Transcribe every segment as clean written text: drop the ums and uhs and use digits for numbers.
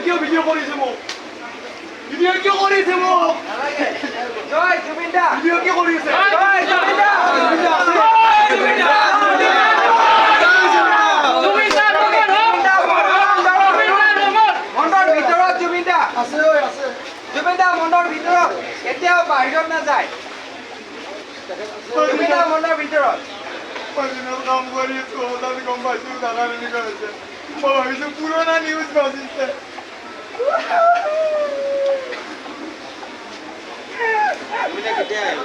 কিয় ভিডিঅ' কৰিছে মোক ভিডিঅ' কিয় কৰিছে মোক জয় জুবিন দা ভিডিঅ' কিয় কৰিছে জয় জুবিন দা জুবিন দা জুবিন দা মণ্ডৰ ভিতৰত জুবিন দা আছে আছে জুবিন দা মণ্ডৰ ভিতৰত এতিয়াও বাহিৰত নাযায় জুবিন দা মণ্ডৰ ভিতৰত কাম কৰি আছো তাতে গম পাইছো দাদা এনেকুৱা হৈছে মই ভাবিছো পুৰণা নিউজ বাজিছে কেতিয়া আহিব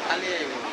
কালি আহিব